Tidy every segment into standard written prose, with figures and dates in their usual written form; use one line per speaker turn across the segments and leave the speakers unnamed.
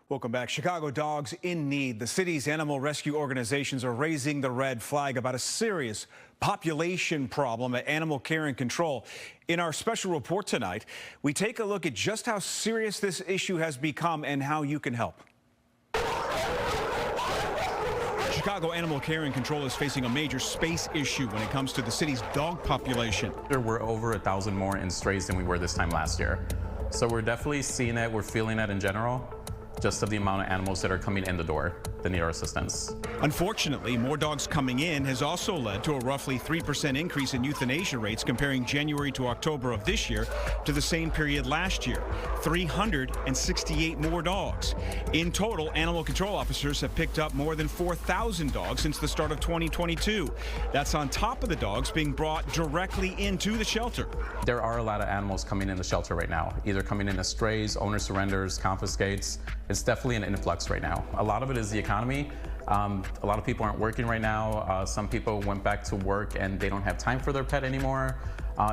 Welcome back. Chicago dogs in need. The city's animal rescue organizations are raising the red flag about a serious population problem at Animal Care and Control. In our special report tonight, we take a look at just how serious this issue has become and how you can help. Chicago Animal Care and Control is facing a major space issue when it comes to the city's dog population.
We're over 1,000 more in strays than we were this time last year. So we're definitely seeing it, we're feeling it in general, just of the amount of animals that are coming in the door that need our assistance.
Unfortunately, more dogs coming in has also led to a roughly 3% increase in euthanasia rates comparing January to October of this year to the same period last year. 368 more dogs. In total, animal control officers have picked up more than 4,000 dogs since the start of 2022. That's on top of the dogs being brought directly into the shelter.
There are a lot of animals coming in the shelter right now, either coming in as strays, owner surrenders, confiscates. It's definitely an influx right now. A lot of it is the economy. A lot of people aren't working right now. Some people went back to work and they don't have time for their pet anymore.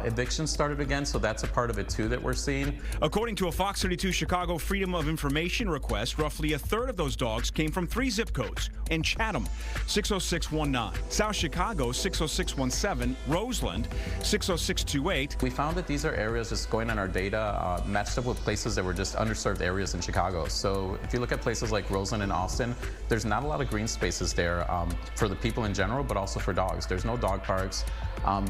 Evictions started again, so that's a part of it too that we're seeing.
According to a Fox 32 Chicago Freedom of Information request, roughly a third of those dogs came from 3 zip codes: in Chatham, 60619, South Chicago, 60617, Roseland, 60628.
We found that these are areas, just going on our data, matched up with places that were just underserved areas in Chicago. So if you look at places like Roseland and Austin, there's not a lot of green spaces there for the people in general, but also for dogs. There's no dog parks.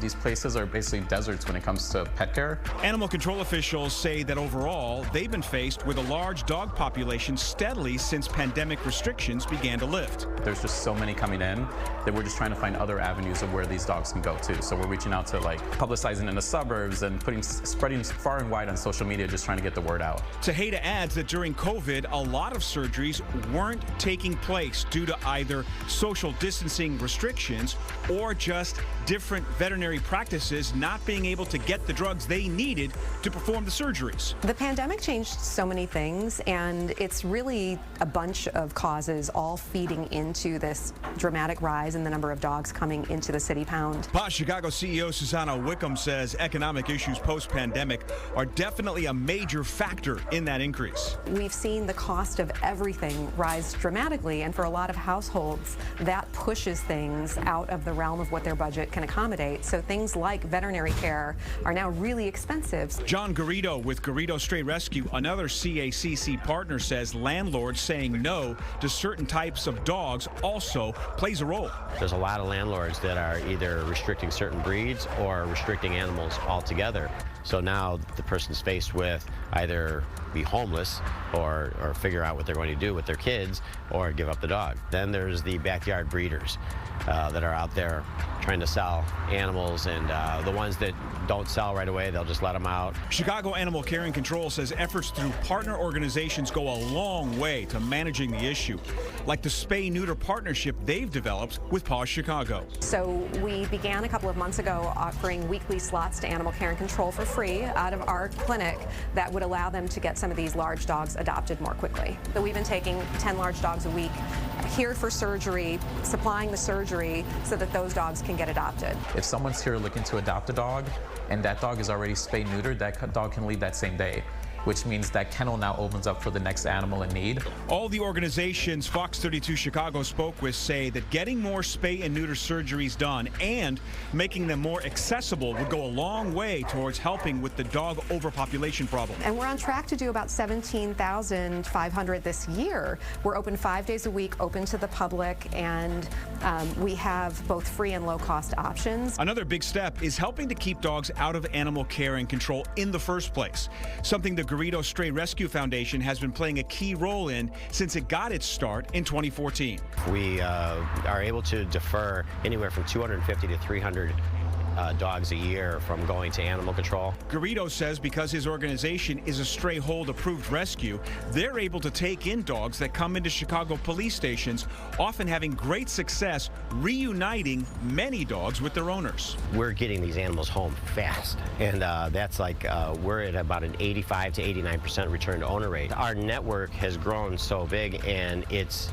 These places are basically deserts when it comes to pet care.
Animal control officials say that overall, they've been faced with a large dog population steadily since pandemic restrictions began to lift.
There's just so many coming in that we're just trying to find other avenues of where these dogs can go to. So we're reaching out to publicizing in the suburbs and spreading far and wide on social media, just trying to get the word out.
Tejeda adds that during COVID, a lot of surgeries weren't taking place due to either social distancing restrictions or just different veterinary practices not being able to get the drugs they needed to perform the surgeries.
The pandemic changed so many things, and it's really a bunch of causes all feeding into this dramatic rise in the number of dogs coming into the city pound.
PAWS Chicago CEO Susanna Wickham says economic issues post-pandemic are definitely a major factor in that increase.
We've seen the cost of everything rise dramatically, and for a lot of households, that pushes things out of the realm of what their budget can accommodate. So things like veterinary care are now really expensive.
John Garrido with Garrido Stray Rescue, another CACC partner, says landlords saying no to certain types of dogs also plays a role.
There's a lot of landlords that are either restricting certain breeds or restricting animals altogether. So now the person's faced with either be homeless or figure out what they're going to do with their kids or give up the dog. Then there's the backyard breeders that are out there trying to sell animals, and the ones that don't sell right away, they'll just let them out.
Chicago Animal Care and Control says efforts through partner organizations go a long way to managing the issue, like the spay-neuter partnership they've developed with PAWS Chicago.
So we began a couple of months ago offering weekly slots to Animal Care and Control for free out of our clinic that would allow them to get some of these large dogs adopted more quickly. So we've been taking 10 large dogs a week here for surgery, supplying the surgery so that those dogs can get adopted.
If someone's here looking to adopt a dog and that dog is already spay-neutered, that dog can leave that same day, which means that kennel now opens up for the next animal in need.
All the organizations Fox 32 Chicago spoke with say that getting more spay and neuter surgeries done and making them more accessible would go a long way towards helping with the dog overpopulation problem.
And we're on track to do about 17,500 this year. We're open 5 days a week, open to the public, and we have both free and low-cost options.
Another big step is helping to keep dogs out of animal care and control in the first place, something the Garrido Stray Rescue Foundation has been playing a key role in since it got its start in 2014.
We are able to defer anywhere from 250 to 300 dogs a year from going to animal control.
Garrido says because his organization is a stray hold approved rescue, they're able to take in dogs that come into Chicago police stations, often having great success reuniting many dogs with their owners.
We're getting these animals home fast, and that's we're at about an 85 to 89% return to owner rate. Our network has grown so big, and it's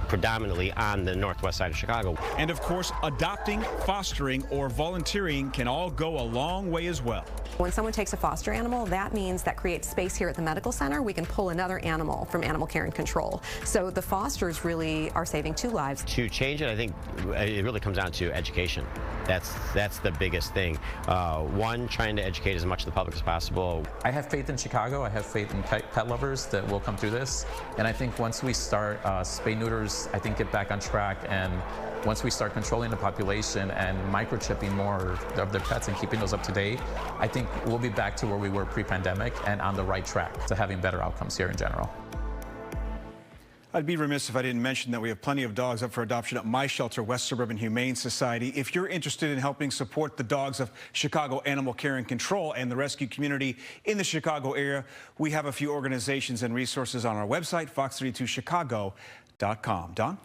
predominantly on the northwest side of Chicago.
And of course, adopting, fostering, or volunteering can all go a long way as well.
When someone takes a foster animal, that means that creates space here at the medical center. We can pull another animal from Animal Care and Control. So the fosters really are saving 2 lives.
To change it, I think it really comes down to education. That's the biggest thing. One, trying to educate as much of the public as possible.
I have faith in Chicago. I have faith in pet lovers that will come through this. And I think once we start spay neuters, I think get back on track, and once we start controlling the population and microchipping more of their pets and keeping those up to date, I think we'll be back to where we were pre-pandemic and on the right track to having better outcomes here in general.
I'd be remiss if I didn't mention that we have plenty of dogs up for adoption at my shelter, West Suburban Humane Society. If you're interested in helping support the dogs of Chicago Animal Care and Control and the rescue community in the Chicago area, we have a few organizations and resources on our website, fox32chicago.com. Don?